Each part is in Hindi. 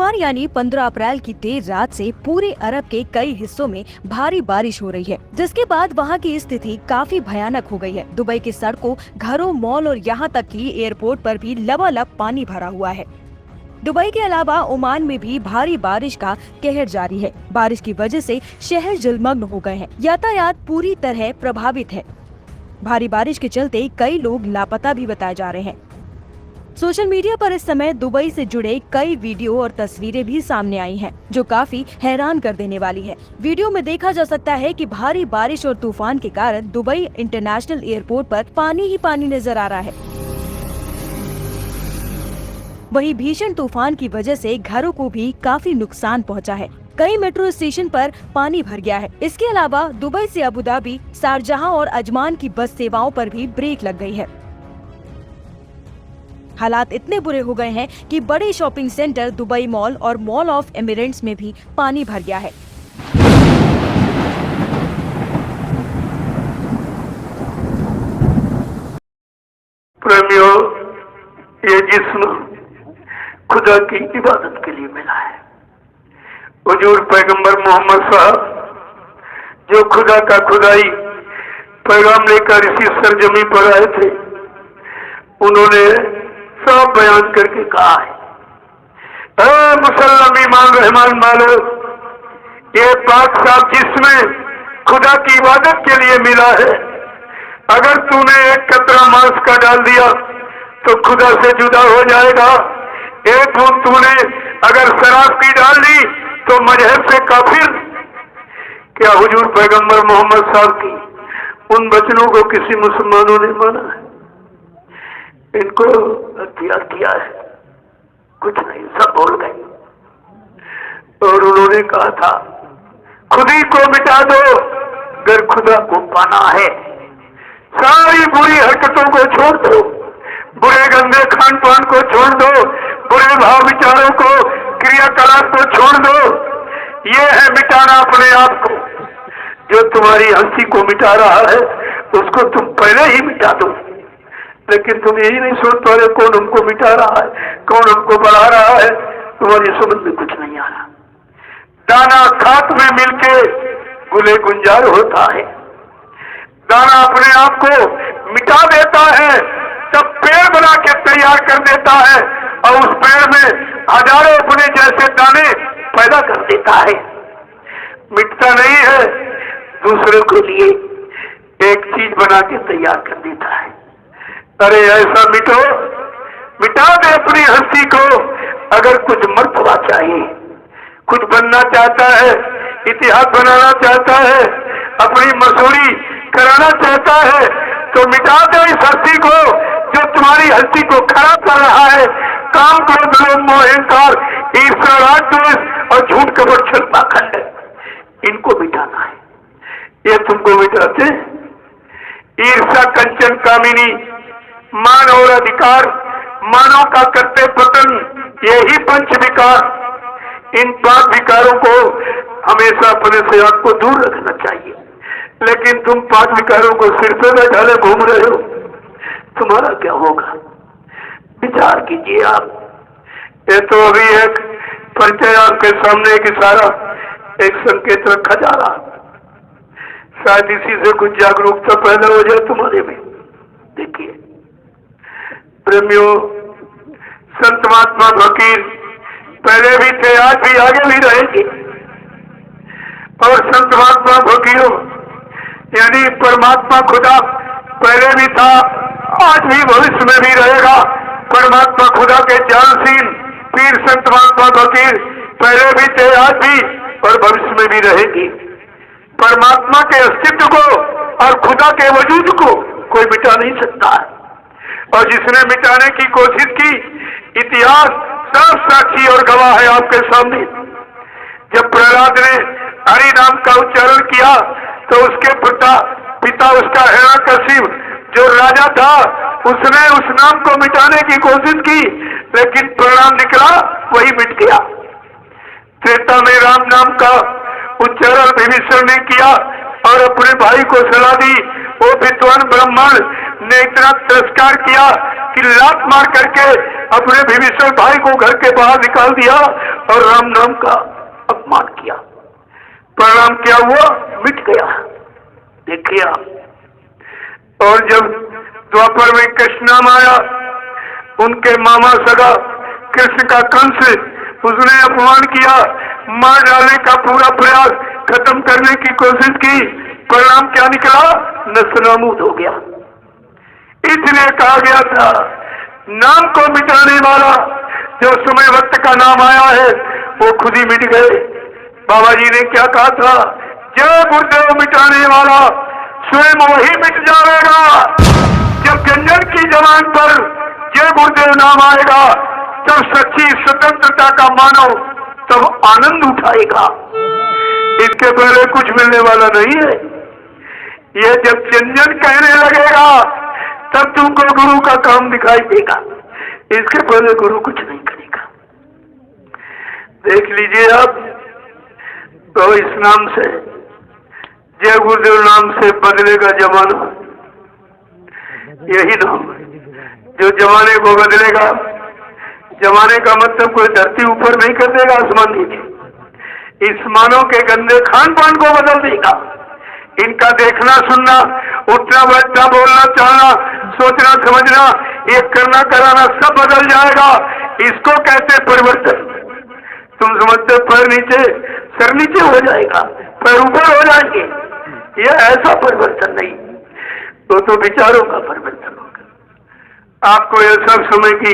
शुक्रवार यानी 15 अप्रैल की देर रात से पूरे अरब के कई हिस्सों में भारी बारिश हो रही है, जिसके बाद वहां की स्थिति काफी भयानक हो गई है। दुबई की सड़कों, घरों, मॉल और यहां तक कि एयरपोर्ट पर भी लबालब पानी भरा हुआ है। दुबई के अलावा ओमान में भी भारी बारिश का कहर जारी है। बारिश की वजह से शहर जलमग्न हो गए हैं। यातायात पूरी तरह प्रभावित है। भारी बारिश के चलते कई लोग लापता भी बताए जा रहे हैं। सोशल मीडिया पर इस समय दुबई से जुड़े कई वीडियो और तस्वीरें भी सामने आई हैं, जो काफी हैरान कर देने वाली है। वीडियो में देखा जा सकता है कि भारी बारिश और तूफान के कारण दुबई इंटरनेशनल एयरपोर्ट पर पानी ही पानी नजर आ रहा है। वहीं भीषण तूफान की वजह से घरों को भी काफी नुकसान पहुंचा है। कई मेट्रो स्टेशन पर पानी भर गया है। इसके अलावा दुबई से अबू धाबी, शारजाह और अजमान की बस सेवाओं पर भी ब्रेक लग गई है। हालात इतने बुरे हो गए हैं कि बड़े शॉपिंग सेंटर दुबई मॉल और मॉल ऑफ एमिरेट्स में भी पानी भर गया है। प्रेमियों, ये जिस्म खुदा की इबादत के लिए मिला है। हुजूर पैगंबर मोहम्मद साहब जो खुदा का खुदाई पैगाम लेकर इसी सरजमी पर आए थे, उन्होंने सब बयान करके कहा है, मुसल्लम ईमान रहमान मालो, ये पाक साहब जिसमें खुदा की इबादत के लिए मिला है, अगर तूने एक कतरा मांस का डाल दिया तो खुदा से जुदा हो जाएगा। एक बूंद तूने अगर शराब की डाल दी तो मजहब से काफिर। क्या हुजूर पैगंबर मोहम्मद साहब की उन वचनों को किसी मुसलमानों ने माना है? इनको अख्तियार किया है? कुछ नहीं, सब बोल गए। और उन्होंने कहा था, खुद ही को मिटा दो अगर खुदा को पाना है। सारी बुरी हरकतों को छोड़ दो, बुरे गंदे खान पान को छोड़ दो, बुरे भाव विचारों को, क्रियाकलाप को छोड़ दो। ये है मिटाना अपने आप को। जो तुम्हारी हंसी को मिटा रहा है उसको तुम पहले ही मिटा दो। लेकिन तुम यही नहीं सोच पा रहे कौन हमको मिटा रहा है, कौन हमको बढ़ा रहा है। तुम्हारी समझ में कुछ नहीं आ रहा। दाना खाक में मिलके गुले गुंजार होता है। दाना अपने आप को मिटा देता है, तब पेड़ बना के तैयार कर देता है और उस पेड़ में हजारों अपने जैसे दाने पैदा कर देता है। मिटता नहीं है, दूसरे के लिए एक चीज बना के तैयार कर देता है। अरे ऐसा मिटो, मिटा दे अपनी हंसी को। अगर कुछ मर्तबा चाहिए, कुछ बनना चाहता है, इतिहास बनाना चाहता है, अपनी मशहूरी कराना चाहता है, तो मिटा दे इस हंसी को जो तुम्हारी हंसी को खराब कर रहा है। काम, क्रोध, लोभ, मोह, अहंकार, ईर्ष्या, राग, द्वेष और झूठ, कपट, छल, पाखंड, इनको मिटाना है। ये तुमको मिटाते? ईर्ष्या, कंचन, कामिनी, मान और अधिकार, मानव का करते पतन, यही पंच विकार। इन 5 विकारों को हमेशा अपने से आपको दूर रखना चाहिए। लेकिन तुम 5 विकारों को सिर पे बैठाले घूम रहे हो, तुम्हारा क्या होगा? विचार कीजिए आप। ये तो अभी एक परिचय आपके सामने एक इशारा, एक संकेत रखा जा रहा। शायद इसी से कुछ जागरूकता पैदा हो जाए तुम्हारे में। देखिए प्रेमियों, संत महात्मा फकीर पहले भी थे, आज भी, आगे भी रहेंगे। और संत महात्मा फकीरों यानी परमात्मा खुदा पहले भी था, आज भी, भविष्य में भी रहेगा। परमात्मा खुदा के जानशील पीर संत महात्मा फकीर पहले भी थे, आज भी और भविष्य में भी रहेंगे। परमात्मा के अस्तित्व को और खुदा के वजूद को कोई मिटा नहीं सकता है। और जिसने मिटाने की कोशिश की, इतिहास सब साक्षी और गवाह है आपके सामने। जब प्रहलाद ने हरि नाम का उच्चारण किया तो उसके पिता उसका हिरण्यकशिप जो राजा था, उसने उस नाम को मिटाने की कोशिश की, लेकिन परिणाम निकला वही मिट गया। त्रेता में राम नाम का उच्चारण विभीषण ने किया और अपने भाई को सलाह दी। वो विद्वान ब्राह्मण ने इतना तिरस्कार किया कि लात मार करके अपने विभीषण भाई को घर के बाहर निकाल दिया और राम नाम का अपमान किया। परिणाम क्या हुआ? मिट गया। देखिए आप। और जब द्वापर में कृष्ण नाम आया, उनके मामा सगा कृष्ण का कंस, उसने अपमान किया, मार डालने का पूरा प्रयास, खत्म करने की कोशिश की। परिणाम क्या निकला? नस्तनाबूद हो गया। इसलिए कहा गया था, नाम को मिटाने वाला जो समय वक्त का नाम आया है वो खुद ही मिट गए। बाबा जी ने क्या कहा था? जय गुरुदेव मिटाने वाला स्वयं वही मिट जाएगा। जब व्यंजन की जबान पर जय गुरुदेव नाम आएगा, तब सच्ची स्वतंत्रता का मानव तब आनंद उठाएगा। इसके पहले कुछ मिलने वाला नहीं है। यह जब व्यंजन कहने लगेगा तब तुमको गुरु का काम दिखाई देगा। इसके पहले गुरु कुछ नहीं करेगा। देख लीजिए आप। तो इस नाम से, जय गुरुदेव नाम से बदलेगा जमाना। यही नाम है जो जमाने को बदलेगा। जमाने का मतलब कोई धरती ऊपर नहीं कर देगा, आसमान नीचे। इस मानव के गंदे खान पान को बदल देगा। इनका देखना सुनना, उठना बैठना, बोलना चालना, सोचना समझना, ये करना कराना सब बदल जाएगा। इसको कहते परिवर्तन। तुम समझते पैर नीचे सर नीचे हो जाएगा, पैर ऊपर हो जाएंगे। यह ऐसा परिवर्तन नहीं, तो विचारों का परिवर्तन होगा। आपको यह सब समय की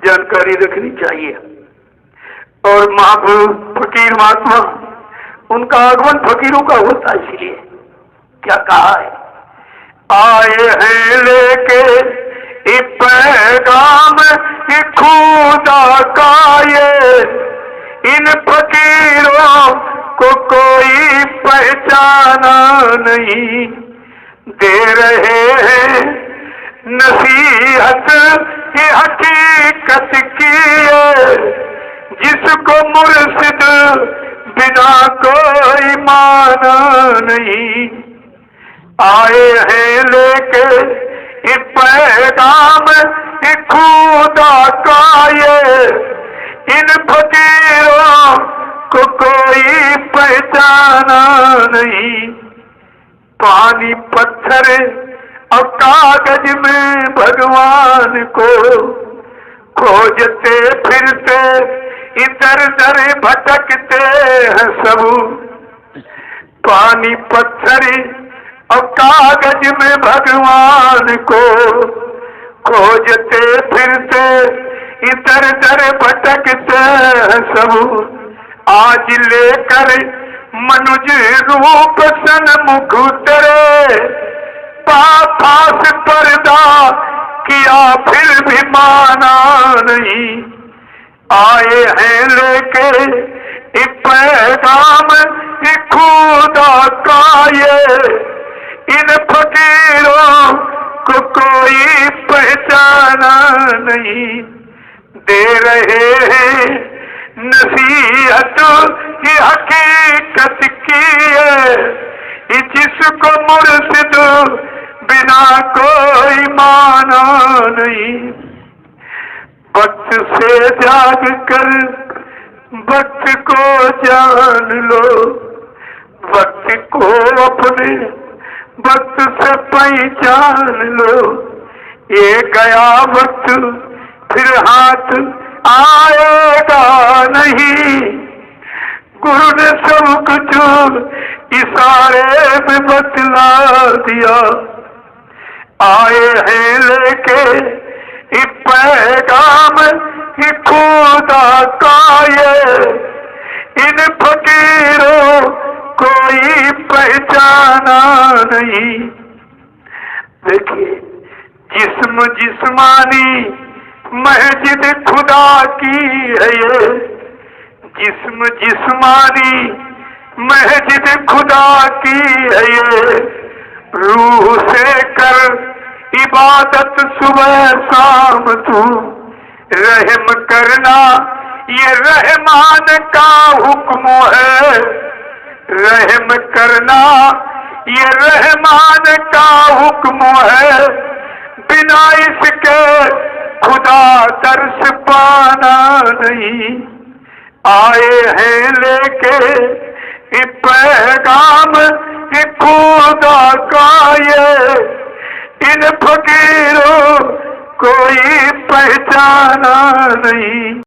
जानकारी रखनी चाहिए। और महापुरुष फकीर महात्मा, उनका आगमन फकीरों का होता है। इसलिए क्या कहा है? आए हैं लेके एक पैगाम खुदा का, ये इन फकीरों को कोई पहचाना नहीं। दे रहे हैं नसीहत की हकीकत की, जिसको मुर्शिद बिना कोई माना नहीं। आए हैं लेके एक पैगाम खुदा का, ये इन फकीरों को कोई पहचाना नहीं। पानी पत्थर और कागज में भगवान को खोजते फिरते, इधर उधर भटकते हैं सब। पानी पत्थर और कागज में भगवान को खोजते फिरते, इधर उधर भटकते हैं सब। आज लेकर मनुज रूप सन्मुख उतरे, पास पर्दा किया फिर भी माना नहीं। आए हैं लेके एक पैगाम खुदा का, ये इन फकीरों को कोई पहचाना नहीं। दे रहे हैं नसीहत की हकीकत की, जिसको मुर्शिद बिना कोई माना नहीं। वक्त से जाग कर वक्त को जान लो, वक्त को अपने वक्त से पहचान लो। ये गया वक्त फिर हाथ आएगा नहीं, गुरु ने सब कुछ इशारे में बतला दिया। आए हैं लेके एक पैगाम खुदा का, ये इन फकीरों कोई पहचाना नहीं। देखिए, जिस्म जिस्मानी मस्जिद खुदा की है ये, जिस्म जिस्मानी मस्जिद खुदा की है ये। रूह से कर इबादत सुबह शाम तू, रहम करना ये रहमान का हुक्म है। रहम करना ये रहमान का हुक्म है, बिना इसके खुदा दर्श पाना नहीं, आए हैं लेके ये पैगाम ये खुदा का, ये इन फकीरों कोई पहचाना नहीं।